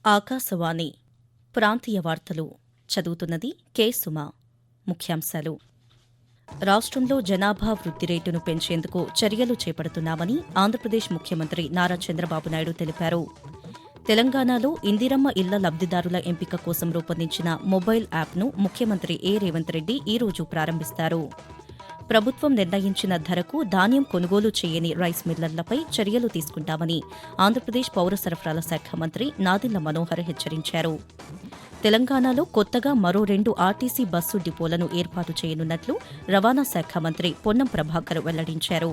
ఆకాశవాణి ప్రాంతీయ వార్తలు చదువుతున్నది కె సుమ. ముఖ్యాంశాలు. రాష్ట్రంలో జనాభా వృద్ధి రేటును పెంచేందుకు చర్యలు చేపడుతున్నామని ఆంధ్రప్రదేశ్ ముఖ్యమంత్రి నారా చంద్రబాబు నాయుడు తెలిపారు. తెలంగాణలో ఇందిరమ్మ ఇళ్ల లబ్దిదారుల ఎంపిక కోసం రూపొందించిన మొబైల్ యాప్ను ముఖ్యమంత్రి రేవంత్ రెడ్డి ఈరోజు ప్రారంభిస్తారు. ప్రభుత్వం నిర్ణయించిన ధరకు ధాన్యం కొనుగోలు చేయని రైస్ మిల్లర్లపై చర్యలు తీసుకుంటామని ఆంధ్రప్రదేశ్ పౌర సరఫరాల శాఖ మంత్రి నాదెండ్ల మనోహర్ హెచ్చరించారు. తెలంగాణలో కొత్తగా మరో 2 ఆర్టీసీ బస్సు డిపోలను ఏర్పాటు చేయనున్నట్లు రవాణా శాఖ మంత్రి పొన్నం ప్రభాకర్ వెల్లడించారు.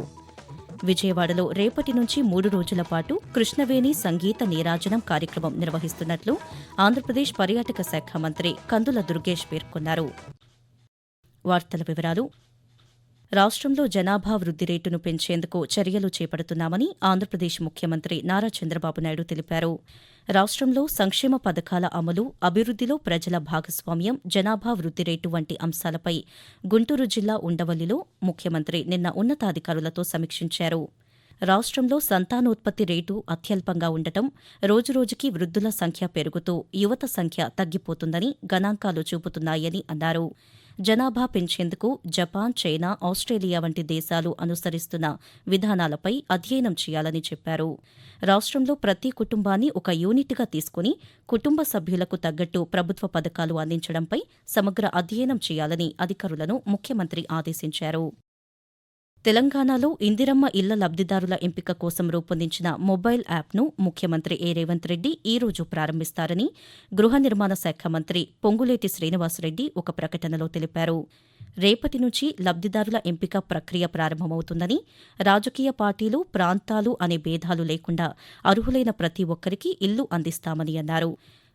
విజయవాడలో రేపటి నుంచి 3 రోజుల పాటు కృష్ణవేణి సంగీత నీరాజనం కార్యక్రమం నిర్వహిస్తున్నట్లు ఆంధ్రప్రదేశ్ పర్యాటక శాఖ మంత్రి కందుల దుర్గేష్ పేర్కొన్నారు. వార్తల వివరాలు. రాష్ట్రంలో జనాభా వృద్ధి రేటును పెంచేందుకు చర్యలు చేపడుతున్నామని ఆంధ్రప్రదేశ్ ముఖ్యమంత్రి నారా చంద్రబాబు నాయుడు తెలిపారు. రాష్ట్రంలో సంక్షేమ పథకాల అమలు, అభివృద్దిలో ప్రజల భాగస్వామ్యం, జనాభా వృద్ధి రేటు వంటి అంశాలపై గుంటూరు జిల్లా ఉండవల్లిలో ముఖ్యమంత్రి నిన్న ఉన్నతాధికారులతో సమీక్షించారు. రాష్ట్రంలో సంతానోత్పత్తి రేటు అత్యల్పంగా ఉండటం, రోజురోజుకీ వృద్ధుల సంఖ్య పెరుగుతూ యువత సంఖ్య తగ్గిపోతుందని గణాంకాలు చూపుతున్నాయని అన్నారు. జనాభా పెంచేందుకు జపాన్, చైనా, ఆస్ట్రేలియా వంటి దేశాలు అనుసరిస్తున్న విధానాలపై అధ్యయనం చేయాలని చెప్పారు. రాష్ట్రంలో ప్రతి కుటుంబాన్ని ఒక యూనిట్గా తీసుకుని కుటుంబ సభ్యులకు తగ్గట్టు ప్రభుత్వ పథకాలు అందించడంపై సమగ్ర అధ్యయనం చేయాలని అధికారులను ముఖ్యమంత్రి ఆదేశించారు. తెలంగాణలో ఇందిరమ్మ ఇళ్ల లబ్దిదారుల ఎంపిక కోసం రూపొందించిన మొబైల్ యాప్ను ముఖ్యమంత్రి రేవంత్ రెడ్డి ఈరోజు ప్రారంభిస్తారని గృహ నిర్మాణ శాఖ మంత్రి పొంగులేటి శ్రీనివాసరెడ్డి ఒక ప్రకటనలో తెలిపారు. రేపటి నుంచి లబ్దిదారుల ఎంపిక ప్రక్రియ ప్రారంభమవుతుందని, రాజకీయ పార్టీలు, ప్రాంతాలు అనే భేదాలు లేకుండా అర్హులైన ప్రతి ఒక్కరికి ఇల్లు అందిస్తామని అన్నారు.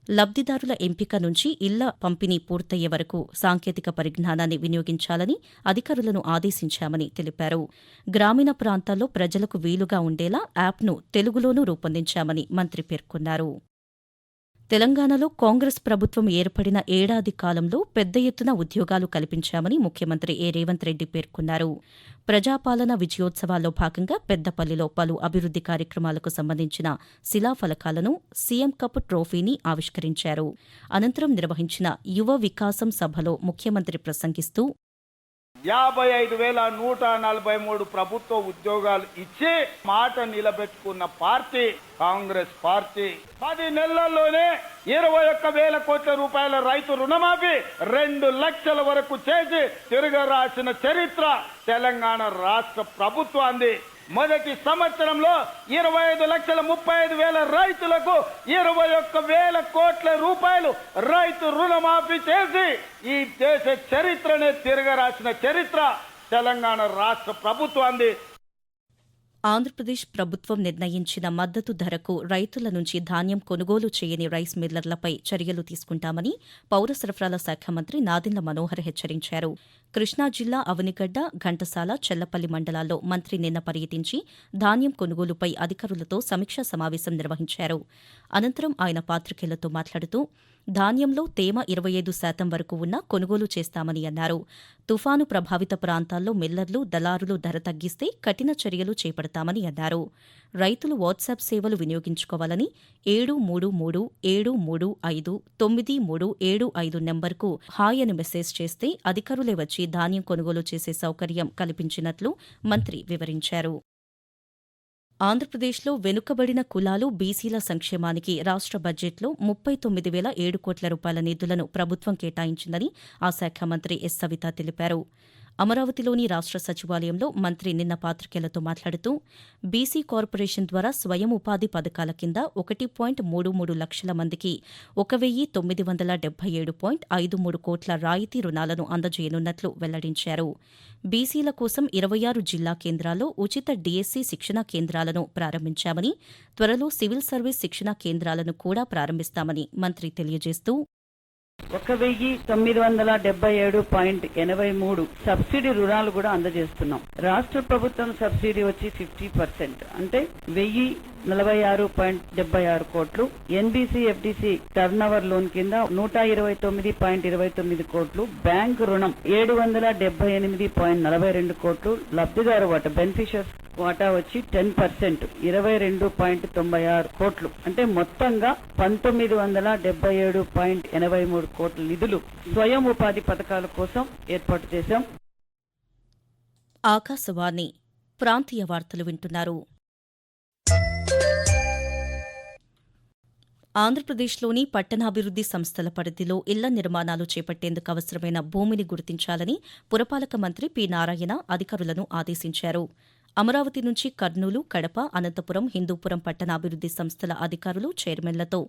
లబ్దిదారుల ఎంపిక నుంచి ఇళ్ల పంపిణీ పూర్తయ్యే వరకు సాంకేతిక పరిజ్ఞానాన్ని వినియోగించాలని అధికారులను ఆదేశించామని తెలిపారు. గ్రామీణ ప్రాంతాల్లో ప్రజలకు వీలుగా ఉండేలా యాప్ను తెలుగులోనూ రూపొందించామని మంత్రి పేర్కొన్నారు. తెలంగాణలో కాంగ్రెస్ ప్రభుత్వం ఏర్పడిన ఏడాది కాలంలో పెద్ద ఎత్తున ఉద్యోగాలు కల్పించామని ముఖ్యమంత్రి రేవంత్ రెడ్డి పేర్కొన్నారు. ప్రజాపాలన విజయోత్సవాల్లో భాగంగా పెద్దపల్లిలో పలు అభివృద్ది కార్యక్రమాలకు సంబంధించిన శిలాఫలకాలను, సీఎం కప్ ట్రోఫీని ఆవిష్కరించారు. అనంతరం నిర్వహించిన యువ వికాసం సభలో ముఖ్యమంత్రి ప్రసంగిస్తూ 55,143 ప్రభుత్వ ఉద్యోగాలు ఇచ్చి మాట నిలబెట్టుకున్న పార్టీ కాంగ్రెస్ పార్టీ. 10 నెలల్లోనే 21,000 కోట్ల రూపాయల రైతు రుణమాఫీ 2 లక్షల వరకు చేసి తిరగరాసిన చరిత్ర తెలంగాణ రాష్ట్ర ప్రభుత్వాన్ని. మొదటి సంవత్సరంలో 25,35,000 రైతులకు 21,000 కోట్ల రూపాయలు రైతు రుణమాఫీ చేసి ఈ దేశ చరిత్రనే తిరగరాసిన చరిత్ర తెలంగాణ రాష్ట్ర ప్రభుత్వాన్ని. ఆంధ్రప్రదేశ్ ప్రభుత్వం నిర్ణయించిన మద్దతు ధరకు రైతుల నుంచి ధాన్యం కొనుగోలు చేయని రైస్ మిల్లర్లపై చర్యలు తీసుకుంటామని పౌర సరఫరాల శాఖ మంత్రి నాదెండ్ల మనోహర్ హెచ్చరించారు. కృష్ణా జిల్లా అవనిగడ్డ, ఘంటసాల, చెల్లపల్లి మండలాల్లో మంత్రి నిన్న పర్యటించి ధాన్యం కొనుగోలుపై అధికారులతో సమీక్షా సమావేశం నిర్వహించారు. అనంతరం ఆయన పాత్రికేయులతో మాట్లాడుతూ ధాన్యంలో తేమ 25% వరకు ఉన్నా కొనుగోలు చేస్తామని అన్నారు. తుఫాను ప్రభావిత ప్రాంతాల్లో మిల్లర్లు, దళారులు ధర తగ్గిస్తే కఠిన చర్యలు చేపడతామని అన్నారు. రైతులు వాట్సాప్ సేవలు వినియోగించుకోవాలని 7337359375 నెంబర్కు హాయ్ అని మెసేజ్ చేస్తే అధికారులే వచ్చి ధాన్యం కొనుగోలు చేసే సౌకర్యం కల్పించినట్లు మంత్రి వివరించారు. ఆంధ్రప్రదేశ్లో వెనుకబడిన కులాలు, బీసీల సంక్షేమానికి రాష్ట్ర బడ్జెట్లో 39,007 కోట్ల రూపాయల నిధులను ప్రభుత్వం కేటాయించిందని ఆ శాఖ మంత్రి సవిత తెలిపారు. అమరావతిలోని రాష్ట్ర సచివాలయంలో మంత్రి నిన్న పాత్రికేయులతో మాట్లాడుతూ బీసీ కార్పొరేషన్ ద్వారా స్వయం ఉపాధి పథకాల కింద 1.33 లక్షల మందికి 1,977.53 కోట్ల రాయితీ రుణాలను అందజేయనున్నట్లు వెల్లడించారు. బీసీల కోసం 26 జిల్లా కేంద్రాల్లో ఉచిత డీఎస్సీ శిక్షణా కేంద్రాలను ప్రారంభించామని, త్వరలో సివిల్ సర్వీస్ శిక్షణా కేంద్రాలను కూడా ప్రారంభిస్తామని మంత్రి తెలియజేస్తూ 1,977.83 సబ్సిడీ రుణాలు కూడా అందజేస్తున్నాం. రాష్ట్ర ప్రభుత్వం సబ్సిడీ వచ్చి 50%, అంటే 1,046.76 కోట్లు. ఎన్బీసీ, ఎఫ్డీసీ టర్నోవర్ లోన్ కింద 129.29 కోట్లు. బ్యాంకు రుణం 778.42 కోట్లు. లబ్దిదారు వాట బెనిఫిషియర్స్ వాటా వచ్చి 10%, 22.96 కోట్లు. అంటే మొత్తంగా 1977.83 కోట్ల నిధులు స్వయం ఉపాధి పథకాల కోసం ఏర్పాటు చేశాం. ఆకాశవాణి ప్రాంతీయ వార్తలు వింటున్నారు. ఆంధ్రప్రదేశ్లోని పట్టణాభివృద్ది సంస్థల పరిధిలో ఇళ్ల నిర్మాణాలు చేపట్టేందుకు అవసరమైన భూమిని గుర్తించాలని పురపాలక మంత్రి పి. నారాయణ అధికారులను ఆదేశించారు. అమరావతి నుంచి కర్నూలు, కడప, అనంతపురం, హిందూపురం పట్టణాభివృద్ది సంస్థల అధికారులు, చైర్మన్లతో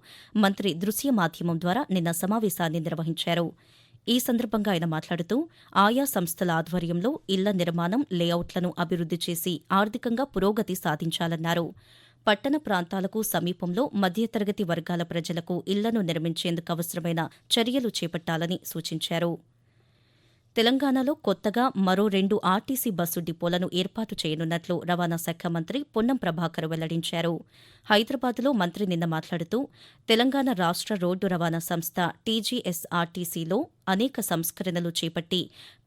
మంత్రి దృశ్య మాధ్యమం ద్వారా నిన్న సమావేశాన్ని నిర్వహించారు. ఈ సందర్భంగా ఆయన మాట్లాడుతూ ఆయా సంస్థల ఆధ్వర్యంలో ఇళ్ల నిర్మాణం, లేఅవుట్లను అభివృద్ది చేసి ఆర్థికంగా పురోగతి సాధించాలన్నారు. పట్టణ ప్రాంతాలకు సమీపంలో మధ్యతరగతి వర్గాల ప్రజలకు ఇళ్లను నిర్మించేందుకు అవసరమైన చర్యలు చేపట్టాలని సూచించారు. తెలంగాణలో కొత్తగా మరో 2 ఆర్టీసీ బస్సు డిపోలను ఏర్పాటు చేయనున్నట్లు రవాణా శాఖ మంత్రి పొన్నం ప్రభాకర్ వెల్లడించారు. హైదరాబాద్లో మంత్రి నిన్న మాట్లాడుతూ తెలంగాణ రాష్ట్ర రోడ్డు రవాణా సంస్థ టీజీఎస్ఆర్టీసీలో అనేక సంస్కరణలు చేపట్టి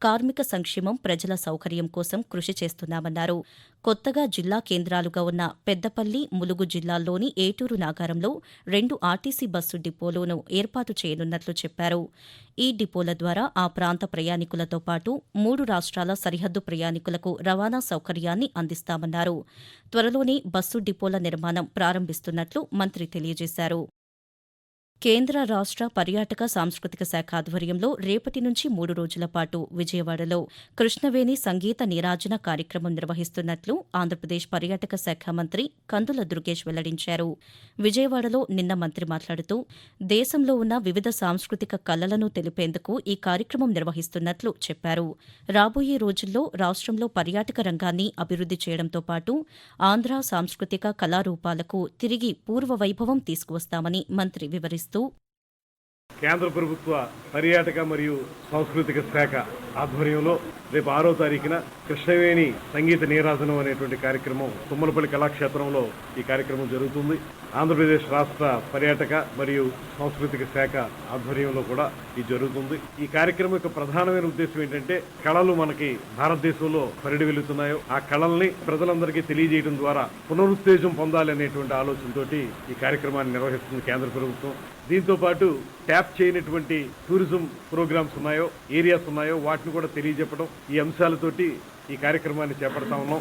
కార్మిక సంక్షేమం, ప్రజల సౌకర్యం కోసం కృషి చేస్తున్నామన్నారు. కొత్తగా జిల్లా కేంద్రాలుగా ఉన్న పెద్దపల్లి, ములుగు జిల్లాల్లోని ఏటూరు, నాగారంలో 2 ఆర్టీసీ బస్సు డిపోలను ఏర్పాటు చేయనున్నట్లు చెప్పారు. ఈ డిపోల ద్వారా ఆ ప్రాంత ప్రయాణికులతో పాటు 3 రాష్ట్రాల సరిహద్దు ప్రయాణికులకు రవాణా సౌకర్యాన్ని అందిస్తామన్నారు. త్వరలోనే బస్సు డిపోల నిర్మాణం ప్రారంభిస్తున్నట్లు మంత్రి తెలియజేశారు. కేంద్ర రాష్ట్ర పర్యాటక సాంస్కృతిక శాఖ ఆధ్వర్యంలో రేపటి నుంచి 3 రోజుల పాటు విజయవాడలో కృష్ణవేణి సంగీత నీరాజన కార్యక్రమం నిర్వహిస్తున్నట్లు ఆంధ్రప్రదేశ్ పర్యాటక శాఖ మంత్రి కందుల దుర్గేష్ వెల్లడించారు. విజయవాడలో నిన్న మంత్రి మాట్లాడుతూ దేశంలో ఉన్న వివిధ సాంస్కృతిక కళలను తెలిపేందుకు ఈ కార్యక్రమం నిర్వహిస్తున్నట్లు చెప్పారు. రాబోయే రోజుల్లో రాష్ట్రంలో పర్యాటక రంగాన్ని అభివృద్ది చేయడంతో పాటు ఆంధ్ర సాంస్కృతిక కళారూపాలకు తిరిగి పూర్వ వైభవం తీసుకువస్తామని మంత్రి వివరిస్తూ కేంద్ర ప్రభుత్వ పర్యాటక మరియు సాంస్కృతిక శాఖ ఆధ్వర్యంలో రేపు 6వ తారీఖున కృష్ణవేణి సంగీత నీరాజనం అనేటువంటి కార్యక్రమం తుమ్మలపల్లి కళాక్షేత్రంలో ఈ కార్యక్రమం జరుగుతుంది. ఆంధ్రప్రదేశ్ రాష్ట్ర పర్యాటక మరియు సాంస్కృతిక శాఖ ఆధ్వర్యంలో కూడా ఇది జరుగుతుంది. ఈ కార్యక్రమం యొక్క ప్రధానమైన ఉద్దేశం ఏంటంటే కళలు మనకి భారతదేశంలో పరిడి వెళ్తున్నాయో ఆ కళల్ని ప్రజలందరికీ తెలియజేయడం ద్వారా పునరుత్తేజం పొందాలి అనేటువంటి ఆలోచనతోటి ఈ కార్యక్రమాన్ని నిర్వహిస్తుంది కేంద్ర ప్రభుత్వం. దీంతో పాటు ట్యాప్ చేయనటువంటి టూరిజం ప్రోగ్రామ్స్ ఉన్నాయో, ఏరియాస్ ఉన్నాయో వాటిని కూడా తెలియజెప్పడం, ఈ అంశాలతోటి ఈ కార్యక్రమాన్ని చేపడతా ఉన్నాం.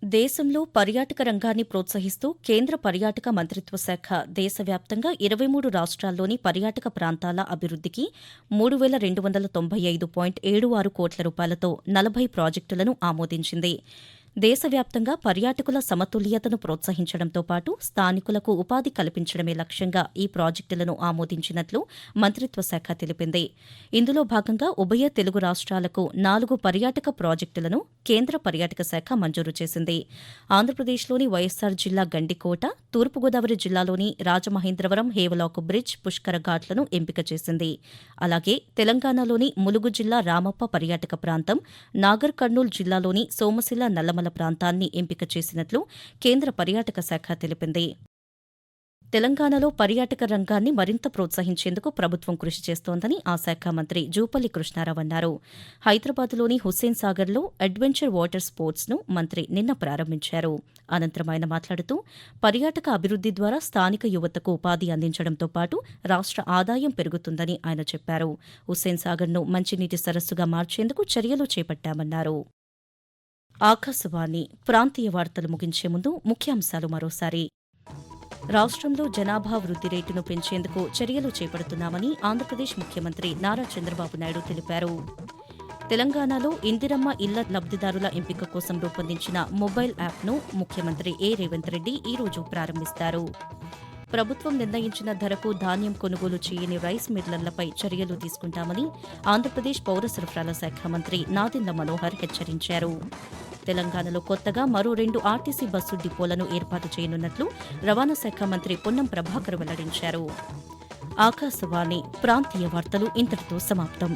దేశంలో పర్యాటక రంగాన్ని ప్రోత్సహిస్తూ కేంద్ర పర్యాటక మంత్రిత్వ శాఖ దేశవ్యాప్తంగా 23 రాష్ట్రాల్లోని పర్యాటక ప్రాంతాల అభివృద్దికి 3,295.76 కోట్ల రూపాయలతో 40 ప్రాజెక్టులను ఆమోదించింది. దేశవ్యాప్తంగా పర్యాటకుల సమతుల్యతను ప్రోత్సహించడంతో పాటు స్థానికులకు ఉపాధి కల్పించడమే లక్ష్యంగా ఈ ప్రాజెక్టులను ఆమోదించినట్లు మంత్రిత్వ శాఖ తెలిపింది. ఇందులో భాగంగా ఉభయ తెలుగు రాష్ట్రాలకు 4 పర్యాటక ప్రాజెక్టులను కేంద్ర పర్యాటక శాఖ మంజూరు చేసింది. ఆంధ్రప్రదేశ్లోని వైఎస్సార్ జిల్లా గండికోట, తూర్పుగోదావరి జిల్లాలోని రాజమహేంద్రవరం హేవలాకు బ్రిడ్జ్, పుష్కర ఘాట్లను ఎంపిక చేసింది. అలాగే తెలంగాణలోని ములుగు జిల్లా రామప్ప పర్యాటక ప్రాంతం, నాగర్ కర్నూల్ జిల్లాలోని సోమశిల, నల్లమల ప్రాంతాన్ని ఎంపిక చేసినట్లు కేంద్ర పర్యాటక శాఖ తెలిపింది. తెలంగాణలో పర్యాటక రంగాన్ని మరింత ప్రోత్సహించేందుకు ప్రభుత్వం కృషి చేస్తోందని ఆ శాఖ మంత్రి జూపల్లి కృష్ణారావు అన్నారు. హైదరాబాద్లోని హుస్సేన్ సాగర్లో అడ్వెంచర్ వాటర్ స్పోర్ట్స్ను మంత్రి నిన్న ప్రారంభించారు. అనంతరం ఆయన మాట్లాడుతూ పర్యాటక అభివృద్ది ద్వారా స్థానిక యువతకు ఉపాధి అందించడంతో పాటు రాష్ట్ర ఆదాయం పెరుగుతుందని ఆయన చెప్పారు. హుస్సేన్ సాగర్ను మంచినీటి సరస్సుగా మార్చేందుకు చర్యలు చేపట్టామన్నారు. ఆకాశవాణి ప్రాంతీయ వార్తలు ముగించే ముందు ముఖ్యాంశాలు మరోసారి. రాష్ట్రంలో జనాభా వృద్ధి రేటును పెంచేందుకు చర్యలు చేపడుతున్నామని ఆంధ్రప్రదేశ్ ముఖ్యమంత్రి నారా చంద్రబాబు నాయుడు తెలిపారు. తెలంగాణలో ఇందిరమ్మ ఇళ్ల లబ్దిదారుల ఎంపిక కోసం రూపొందించిన మొబైల్ యాప్ను ముఖ్యమంత్రి ఏ. రేవంత్ రెడ్డి ఈరోజు ప్రారంభిస్తారు. ప్రభుత్వం నిర్ణయించిన ధరకు ధాన్యం కొనుగోలు చేయని రైస్ మిల్లర్లపై చర్యలు తీసుకుంటామని ఆంధ్రప్రదేశ్ పౌర సరఫరాల శాఖ మంత్రి నాదెండ్ల మనోహర్ హెచ్చరించారు. తెలంగాణలో కొత్తగా మరో 2 ఆర్టీసీ బస్సు డిపోలను ఏర్పాటు చేయనున్నట్లు రవాణా శాఖ మంత్రి పొన్నం ప్రభాకర్ వెల్లడించారు. ఆకాశవాణి ప్రాంతీయ వార్తలు ఇంతటితో సమాప్తం.